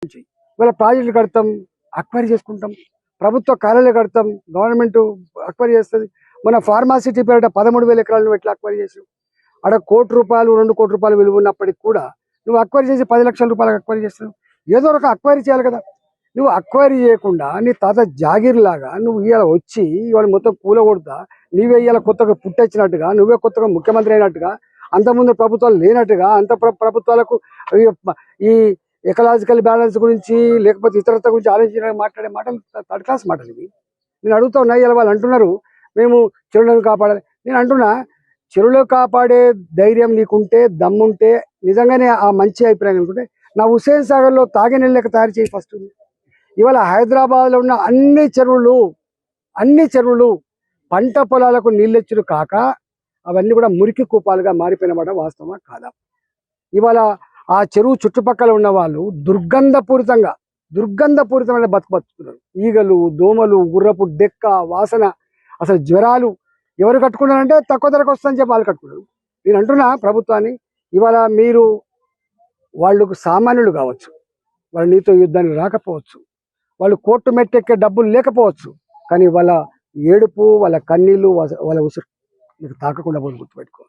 నుంచి. ఇవాళ ప్రాజెక్టులు కడతాం, అక్వైరీ చేసుకుంటాం, ప్రభుత్వ కార్యాలయాలు కడతాం, గవర్నమెంట్ అక్వైరీ చేస్తుంది. మన ఫార్మాసిటీ పేరిట 13,000 ఎకరాలను ఎట్లా అక్వైరీ చేసావు? అక్కడ ₹1 2 కోట్ల రూపాయలు విలువ ఉన్నప్పటికి కూడా నువ్వు అక్వైరీ చేసి 10 లక్షల రూపాయలకు అక్వైరీ చేస్తున్నావు. ఏదో ఒక అక్వైరీ చేయాలి కదా. నువ్వు అక్వైరీ చేయకుండా నీ తాత జాగీర్ లాగా నువ్వు ఇవాళ వచ్చి ఇవాళ మొత్తం కూలగొడతా, నువ్వే ఇవాళ కొత్తగా పుట్టొచ్చినట్టుగా, నువ్వే కొత్తగా ముఖ్యమంత్రి అయినట్టుగా, అంతకుముందు ప్రభుత్వాలు లేనట్టుగా, ప్రభుత్వాలకు ఈ ఎకలాజికల్ బ్యాలెన్స్ గురించి లేకపోతే ఇతరత గురించి ఆలోచించడానికి మాట్లాడే మాటలు థర్డ్ క్లాస్ మాటలు ఇవి. నేను అడుగుతా ఉన్నా, ఇలా వాళ్ళు అంటున్నారు మేము చెరువులను కాపాడాలి. నేను అంటున్నా, చెరువులు కాపాడే ధైర్యం నీకుంటే, దమ్ముంటే, నిజంగానే ఆ మంచి అభిప్రాయం అనుకుంటే నా హుస్సేన్ సాగర్లో తాగే నీళ్ళు లెక్క తయారు చేసి ఫస్ట్. ఇవాళ హైదరాబాద్లో ఉన్న అన్ని చెరువులు పంట పొలాలకు నీళ్ళెచ్చుడు కాక అవన్నీ కూడా మురికి కూపాలుగా మారిపోయినమాట వాస్తవమా కాదా? ఇవాళ ఆ చెరువు చుట్టుపక్కల ఉన్న వాళ్ళు దుర్గంధపూరితమైన బతుకుతున్నారు. ఈగలు, దోమలు, గుర్రపు డెక్క వాసన, అసలు జ్వరాలు. ఎవరు కట్టుకున్నారంటే తక్కువ ధరకు వస్తుందని చెప్పి వాళ్ళు కట్టుకున్నారు. నేను అంటున్నా ప్రభుత్వాన్ని, ఇవాళ మీరు వాళ్ళకు సామాన్యులు కావచ్చు, వాళ్ళు నీతో యుద్ధానికి రాకపోవచ్చు, వాళ్ళు కోర్టు మెట్టెక్కే డబ్బులు లేకపోవచ్చు, కానీ వాళ్ళ ఏడుపు, వాళ్ళ కన్నీళ్ళు, వాళ్ళ ఉసురు నీకు తాకకుండా పోయి గుర్తుపెట్టుకో.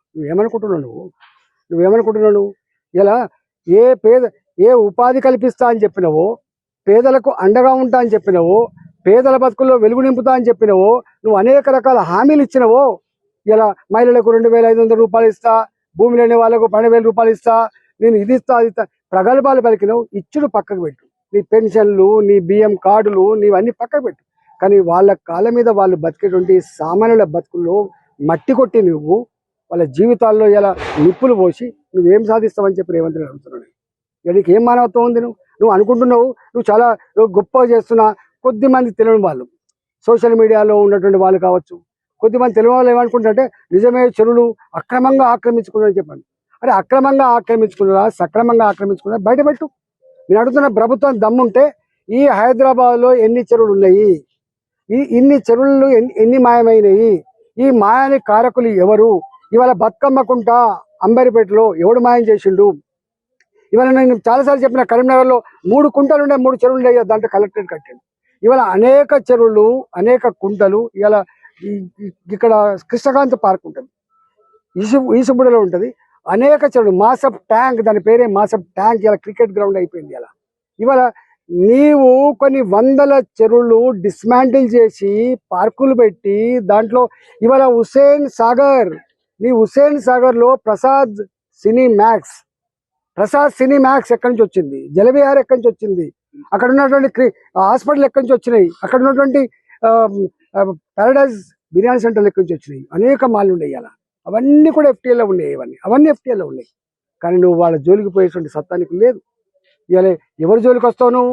నువ్వేమనుకుంటున్నావు? ఇలా ఏ ఉపాధి కల్పిస్తా అని చెప్పినవో, పేదలకు అండగా ఉంటా అని చెప్పినవో, పేదల బతుకుల్లో వెలుగు నింపుతా అని చెప్పినవో, నువ్వు అనేక రకాల హామీలు ఇచ్చినవో, ఇలా మహిళలకు 2,500 రూపాయలు ఇస్తా, భూమి లేని వాళ్ళకు 12,000 రూపాయలు ఇస్తా, నేను ఇది ఇస్తా అది ఇస్తా, ప్రగల్భాలు పలికినవు. ఇచ్చుడు పక్కకు పెట్టు, నీ పెన్షన్లు, నీ బియ్యం కార్డులు, నీవన్నీ పక్కకు పెట్టు. కానీ వాళ్ళ కాళ్ళ మీద వాళ్ళు బతికేటువంటి సామాన్యుల బతుకుల్లో మట్టి కొట్టి నువ్వు వాళ్ళ జీవితాల్లో ఇలా నిప్పులు పోసి నువ్వేం సాధిస్తావని చెప్పి రేవంత్ రెడ్డి అడుగుతున్నాడు. నీకు ఏం మానవత్వం ఉంది? నువ్వు అనుకుంటున్నావు నువ్వు చాలా గొప్పగా చేస్తున్నా. కొద్దిమంది తెలియని వాళ్ళు, సోషల్ మీడియాలో ఉన్నటువంటి వాళ్ళు కావచ్చు, కొద్దిమంది తెలియని వాళ్ళు ఏమనుకుంటారంటే నిజమే చెరువులు అక్రమంగా ఆక్రమించుకున్నారని చెప్పాను. అరే అక్రమంగా ఆక్రమించుకున్నారా, సక్రమంగా ఆక్రమించుకున్నారా బయటపెట్టు. నేను అడుగుతున్న ప్రభుత్వం దమ్ముంటే ఈ హైదరాబాద్లో ఎన్ని చెరువులు ఉన్నాయి, ఇన్ని చెరువులు ఎన్ని మాయమైనవి, ఈ మాయానికి కారకులు ఎవరు? ఇవాళ బతుకమ్మకుంట అంబరిపేటలో ఎవడు మాయం చేసిండు? ఇవాళ నేను చాలాసార్లు చెప్పిన, కరీంనగర్లో 3 కుంటలు ఉండే 3 చెరువులు ఉండే, దాంట్లో కలెక్టరేట్ కట్టాను. ఇవాళ అనేక చెరువులు, అనేక కుంటలు. ఇవాళ ఇక్కడ కృష్ణకాంత్ పార్క్ ఉంటుంది, ఈసుబుడలో ఉంటుంది, అనేక చెరువులు. మాసప్ ట్యాంక్, దాని పేరే మాసప్ ట్యాంక్, ఇలా క్రికెట్ గ్రౌండ్ అయిపోయింది. ఇవాళ నీవు కొన్ని వందల చెరువులు డిస్మాంటిల్ చేసి పార్కులు పెట్టి దాంట్లో ఇవాళ హుస్సేన్ సాగర్లో ప్రసాద్ సినీ మ్యాక్స్ ఎక్కడి నుంచి వచ్చింది? జలవిహార్ ఎక్కడి నుంచి వచ్చింది? అక్కడ ఉన్నటువంటి హాస్పిటల్ ఎక్కడి నుంచి వచ్చినాయి? అక్కడ ఉన్నటువంటి పారడైజ్ బిర్యానీ సెంటర్లు ఎక్కడి నుంచి వచ్చినాయి? అనేక మాల్లు ఉన్నాయి. అలా అవన్నీ కూడా FTAలో ఉన్నాయి. అవన్నీ FTAలో ఉన్నాయి. కానీ నువ్వు వాళ్ళ జోలికి పోయేటువంటి సత్తానికి లేదు. ఇవాళ ఎవరి జోలికి వస్తావు?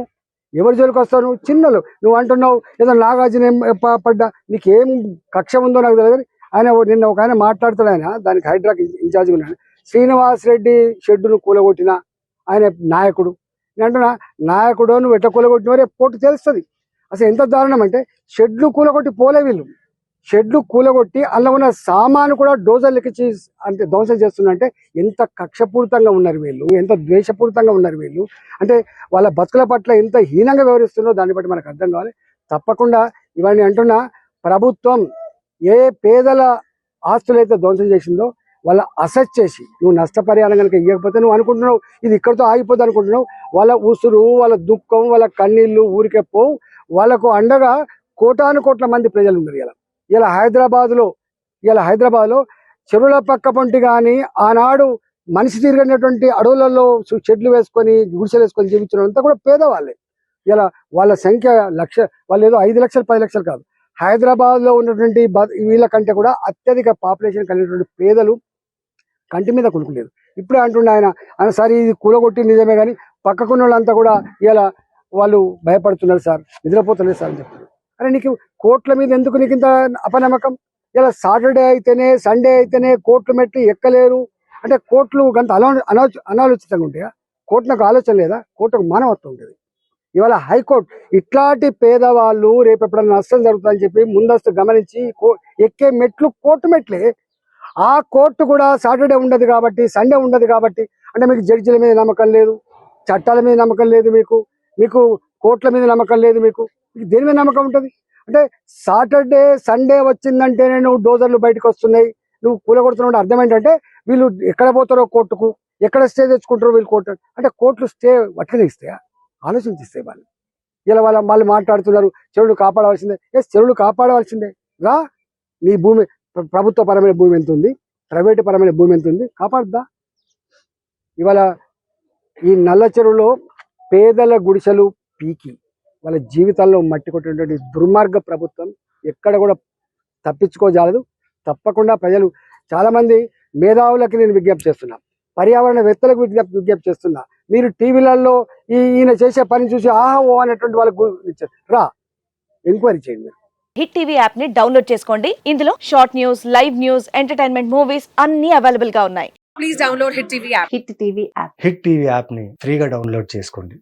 చిన్నలు నువ్వు అంటున్నావు ఏదో నాగార్జున పడ్డా, నీకేం కక్ష ఉందో నాకు తెలియదు. నిన్న ఒక ఆయన మాట్లాడుతున్నాడు, ఆయన దానికి హైడ్రాక్ ఇన్ఛార్జ్ ఉన్నాడు. శ్రీనివాస్ రెడ్డి షెడ్డును కూలగొట్టిన ఆయన నాయకుడు. నేను అంటున్నా, నాయకుడు నువ్వు ఎట్లా కూలగొట్టిన రేపు కోర్టు తెలుస్తుంది. అసలు ఎంత దారుణం అంటే, షెడ్లు కూలగొట్టి పోలే వీళ్ళు, షెడ్లు కూలగొట్టి అందులో ఉన్న సామాను కూడా డోజర్లు ఎక్కించి అంటే ధ్వంసం చేస్తున్నంటే ఎంత కక్షపూరితంగా ఉన్నారు వీళ్ళు, ఎంత ద్వేషపూరితంగా ఉన్నారు వీళ్ళు. అంటే వాళ్ళ బతుకుల పట్ల ఎంత హీనంగా వ్యవహరిస్తున్నారో దాన్ని బట్టి మనకు అర్థం కావాలి. తప్పకుండా ఇవన్నీ అంటున్నా, ప్రభుత్వం ఏ పేదల ఆస్తులైతే ధ్వంసం చేసిందో వాళ్ళ అసెస్ చేసి, నువ్వు నష్టపరిహారం కనుక ఇవ్వకపోతే నువ్వు అనుకుంటున్నావు ఇది ఇక్కడితో ఆగిపోద్ది అనుకుంటున్నావు. వాళ్ళ ఉసురు, వాళ్ళ దుఃఖం, వాళ్ళ కన్నీళ్ళు ఊరికే పోవు. వాళ్ళకు అండగా కోటాను కోట్ల మంది ప్రజలు ఉన్నారు. ఇలా హైదరాబాద్లో చెరువుల పక్క పొంటి కానీ ఆనాడు మనిషి తిరిగినటువంటి అడవులలో చెట్లు వేసుకొని గుడిసెలు వేసుకొని జీవించడంతా కూడా పేదవాళ్ళే. ఇలా వాళ్ళ సంఖ్య వాళ్ళు ఏదో 5 లక్షలు 10 లక్షలు కాదు. హైదరాబాద్లో ఉన్నటువంటి వీళ్ళ కంటే కూడా అత్యధిక పాపులేషన్ కలిగినటువంటి పేదలు కంటి మీద కొనుక్కులేదు. ఇప్పుడే అంటుండే ఆయన సరే ఇది కూలగొట్టి నిజమే, కానీ పక్కకున్న వాళ్ళంతా కూడా ఇలా వాళ్ళు భయపడుతున్నారు సార్, నిద్రపోతలేదు సార్ అని చెప్తున్నారు. అరే నీకు కోర్టుల మీద ఎందుకు నీకు ఇంత అపనమ్మకం? ఇలా సాటర్డే అయితేనే, సండే అయితేనే కోర్టు మెట్లు ఎక్కలేరు అంటే కోర్టులు గంత అనాలోచితంగా ఉంటాయా? కోర్టులకు ఆలోచన లేదా? కోర్టుకు మానవత్వం ఉంటుంది. ఇవాళ హైకోర్టు ఇట్లాంటి పేదవాళ్ళు రేపు ఎప్పుడన్నా నష్టం జరుగుతుందని చెప్పి ముందస్తు గమనించి ఎక్కే మెట్లు కోర్టు మెట్లే. ఆ కోర్టు కూడా సాటర్డే ఉండదు కాబట్టి, సండే ఉండదు కాబట్టి, అంటే మీకు జడ్జిల మీద నమ్మకం లేదు, చట్టాల మీద నమ్మకం లేదు, మీకు మీకు కోట్ల మీద నమ్మకం లేదు, మీకు దేని మీద నమ్మకం ఉంటుంది? అంటే సాటర్డే సండే వచ్చిందంటేనే నువ్వు డోజర్లు బయటకు వస్తున్నాయి, నువ్వు కూలగొడుతున్నావు. అర్థం ఏంటంటే వీళ్ళు ఎక్కడ పోతారో కోర్టుకు, ఎక్కడ స్టే తెచ్చుకుంటారో వీళ్ళు కోర్టు. అంటే కోర్టులు స్టే వట్టిగా ఇస్తాయా? ఆలోచించిస్తాయి వాళ్ళు. ఇలా వాళ్ళు మాట్లాడుతున్నారు చెరువులు కాపాడవలసిందే. చెరువులు కాపాడవలసిందే రా. నీ భూమి ప్రభుత్వ పరమైన భూమి ఎంత ఉంది, ప్రైవేటు పరమైన భూమి ఎంత ఉంది, కాపాడుద్దా? ఇవాళ ఈ నల్ల చెరువులో పేదల గుడిసెలు పీకి వాళ్ళ జీవితాల్లో మట్టి కొట్టినటువంటి దుర్మార్గ ప్రభుత్వం ఎక్కడ కూడా తప్పించుకోజాలదు. తప్పకుండా ప్రజలు చాలా మంది మేధావులకి నేను విజ్ఞప్తి చేస్తున్నా, పర్యావరణవేత్తలకు విజ్ఞప్తి చేస్తున్నా, మీరు టీవీలలో ఈయన చేసే పని చూసి ఆహా ఓ అనేటువంటి వాళ్ళకు రా ఎంక్వైరీ చేయండి. హిట్ టీవీ యాప్ ని డౌన్లోడ్ చేసుకోండి. ఇందులో short news, live news, entertainment movies అన్ని అవైలబుల్ గా ఉన్నాయి. Please download hit TV app. Hit TV యాప్ని ఫ్రీగా డౌన్లోడ్ చేసుకోండి.